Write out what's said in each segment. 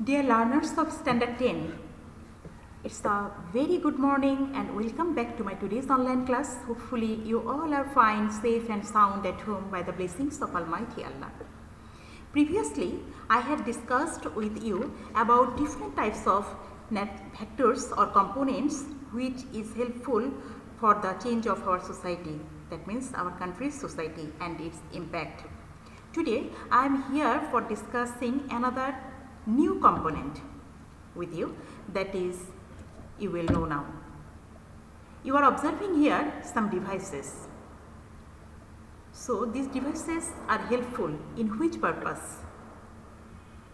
Dear learners of Standard 10, it's a very good morning and welcome back to my today's online class. Hopefully you all are fine, safe and sound at home by the blessings of Almighty Allah. Previously, I had discussed with you about different types of net vectors or components which is helpful for the change of our society. That means our country's society and its impact. Today, I am here for discussing another new component with you, that is, you will know now. You are observing here some devices. So these devices are helpful in which purpose?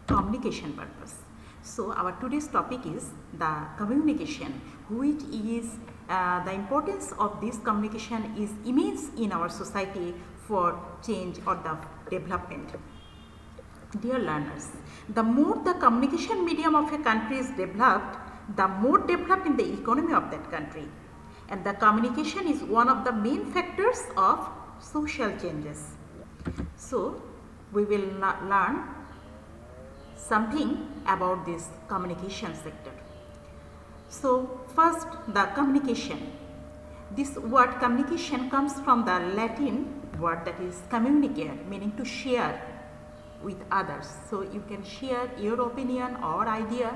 Communication purpose. So our today's topic is the communication, which is the importance of this communication is immense in our society for change or the development. Dear learners, the more the communication medium of a country is developed, the more developed in the economy of that country. And the communication is one of the main factors of social changes. So, we will learn something about this communication sector. So, first the communication. This word communication comes from the Latin word that is communicare, meaning to share with others. So you can share your opinion or idea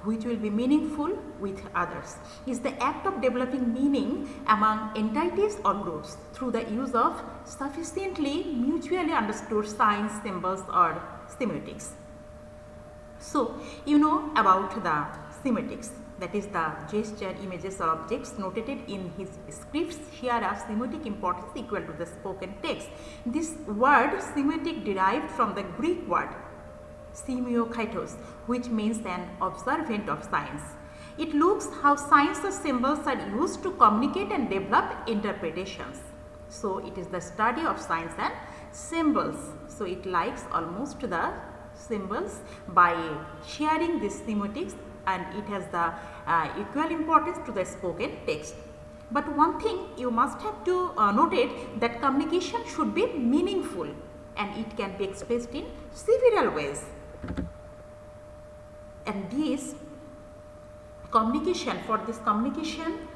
which will be meaningful with others. Is the act of developing meaning among entities or groups through the use of sufficiently mutually understood signs, symbols or semiotics. So you know about the semiotics, that is the gesture, images or objects notated in his scripts share a semiotic importance equal to the spoken text. This word semiotic derived from the Greek word semiokaitos, which means an observant of science. It looks how signs or symbols are used to communicate and develop interpretations. So it is the study of signs and symbols. So it likes almost the symbols by sharing these semiotics, and it has the equal importance to the spoken text. But one thing you must have to notate that communication should be meaningful and it can be expressed in several ways. And this communication, for this communication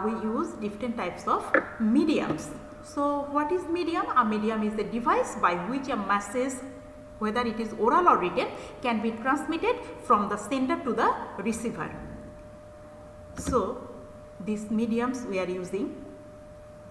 we use different types of mediums. So what is medium? A medium is a device by which a message, whether it is oral or written, can be transmitted from the sender to the receiver. So these mediums we are using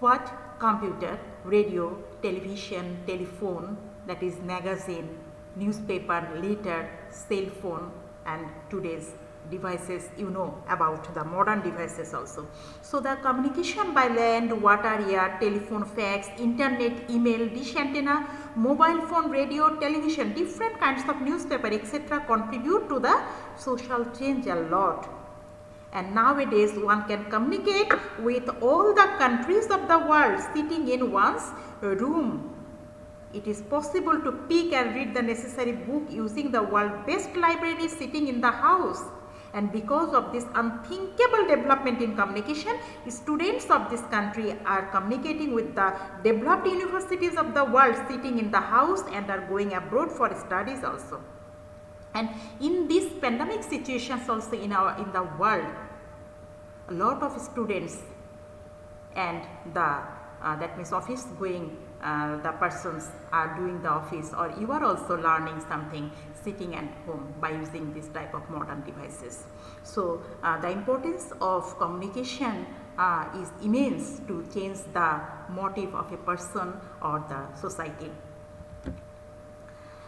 what? Computer, radio, television, telephone, that is magazine, newspaper, letter, cell phone, and today's devices, you know about the modern devices also. So the communication by land, water, air, telephone, fax, internet, email, dish antenna, mobile phone, radio, television, different kinds of newspaper, etc. contribute to the social change a lot. And nowadays one can communicate with all the countries of the world sitting in one's room. It is possible to pick and read the necessary book using the world's best library sitting in the house. And because of this unthinkable development in communication, students of this country are communicating with the developed universities of the world sitting in the house and are going abroad for studies also. And in these pandemic situations also in the world, a lot of students and the that means office going the persons are doing the office, or you are also learning something sitting at home by using this type of modern devices. So the importance of communication is immense to change the motive of a person or the society.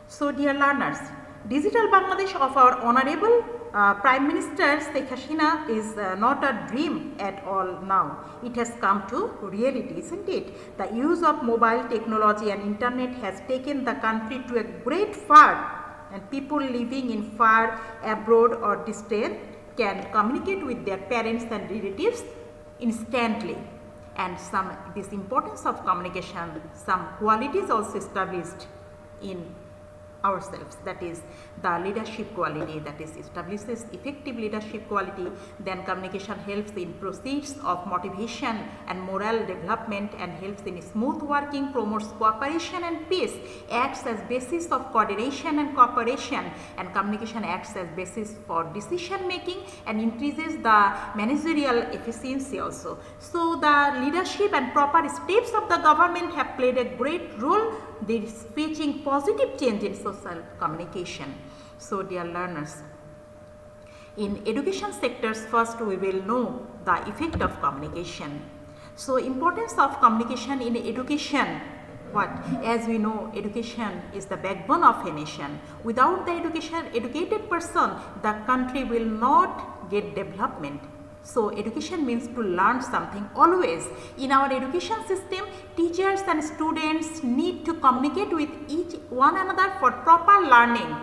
So dear learners, Digital Bangladesh of our Honorable Prime Minister Sheikh Hasina is not a dream at all now. It has come to reality, isn't it? The use of mobile technology and internet has taken the country to a great far, and people living in far abroad or distant can communicate with their parents and relatives instantly. And this importance of communication, some qualities also established in ourselves, that is the leadership quality, that is establishes effective leadership quality. Then communication helps in proceeds of motivation and moral development and helps in smooth working, promotes cooperation and peace, acts as basis of coordination and cooperation, and communication acts as basis for decision making and increases the managerial efficiency also. So the leadership and proper steps of the government have played a great role in fetching positive change in social communication. So dear learners, in education sectors, first we will know the effect of communication. So importance of communication in education. What? As we know, education is the backbone of a nation. Without the educated person, the country will not get development. So education means to learn something always. In our education system, teachers and students need to communicate with each one another for proper learning.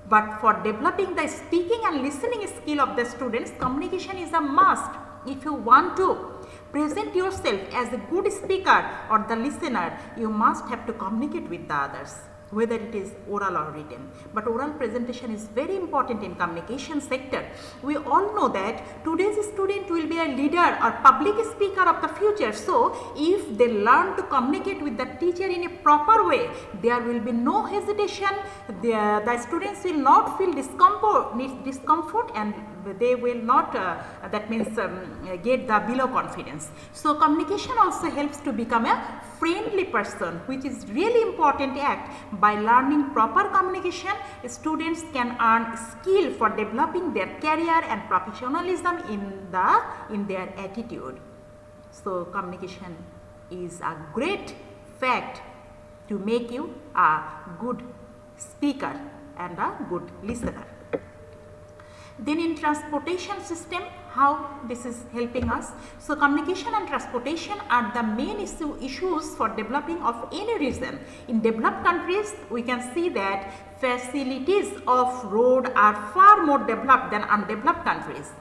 But for developing the speaking and listening skill of the students, communication is a must. If you want to present yourself as a good speaker or the listener, you must have to communicate with the others, whether it is oral or written. But oral presentation is very important in communication sector. We all know that today's student will be a leader or public speaker of the future. So if they learn to communicate with the teacher in a proper way, there will be no hesitation. The students will not feel discomfort and they will not get the below confidence. So communication also helps to become a friendly person, which is really important act. By learning proper communication, students can earn skill for developing their career and professionalism in their attitude. So communication is a great fact to make you a good speaker and a good listener. Then in transportation system, how this is helping us. So communication and transportation are the main issues for developing of any region. In developed countries, we can see that facilities of road are far more developed than undeveloped countries.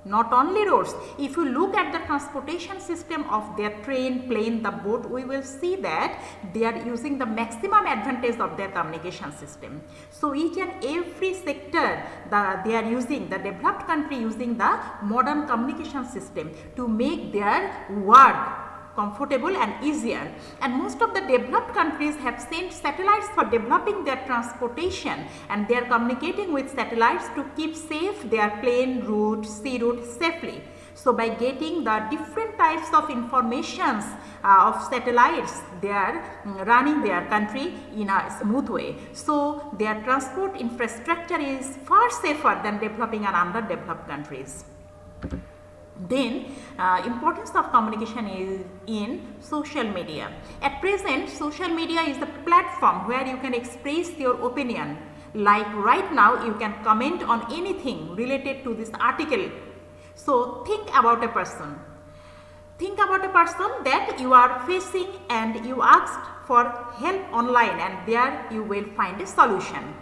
Not only roads, if you look at the transportation system of their train, plane, the boat, we will see that they are using the maximum advantage of their communication system. So each and every sector they are using, the developed country using the modern communication system to make their work comfortable and easier. And most of the developed countries have sent satellites for developing their transportation, and they are communicating with satellites to keep safe their plane route, sea route safely. So by getting the different types of informations of satellites, they are running their country in a smooth way. So their transport infrastructure is far safer than developing and underdeveloped countries. Then importance of communication is in social media. At present, social media is the platform where you can express your opinion. Like right now, you can comment on anything related to this article. So think about a person. Think about a person that you are facing and you asked for help online, and there you will find a solution.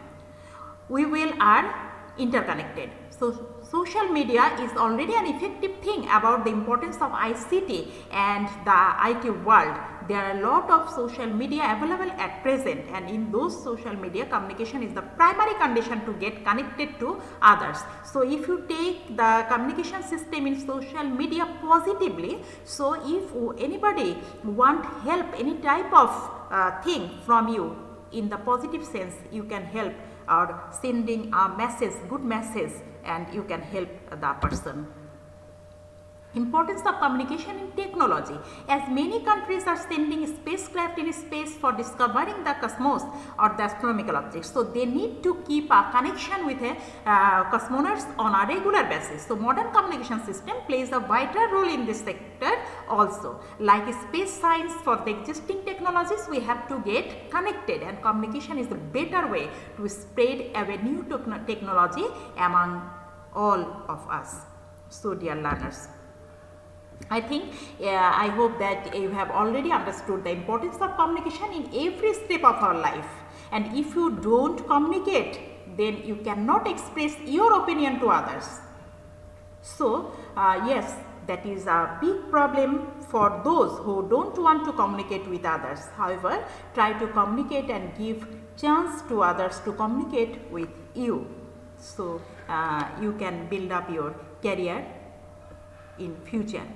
We are interconnected. So social media is already an effective thing about the importance of ICT and the IT world. There are a lot of social media available at present, and in those social media, communication is the primary condition to get connected to others. So if you take the communication system in social media positively, so if anybody want help, any type of thing from you in the positive sense, you can help or sending a message, good message, and you can help the person. Importance of communication in technology. As many countries are sending spacecraft in space for discovering the cosmos or the astronomical objects, so they need to keep a connection with cosmonauts on a regular basis. So modern communication system plays a vital role in this sector also. Like space science, for the existing technologies, we have to get connected, and communication is the better way to spread a new technology among all of us. So dear learners, I think, I hope that you have already understood the importance of communication in every step of our life. And if you don't communicate, then you cannot express your opinion to others. So, yes, that is a big problem for those who don't want to communicate with others. However, try to communicate and give chance to others to communicate with you. So you can build up your career in future.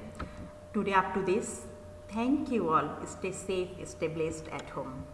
Today up to this. Thank you all. Stay safe, stay blessed at home.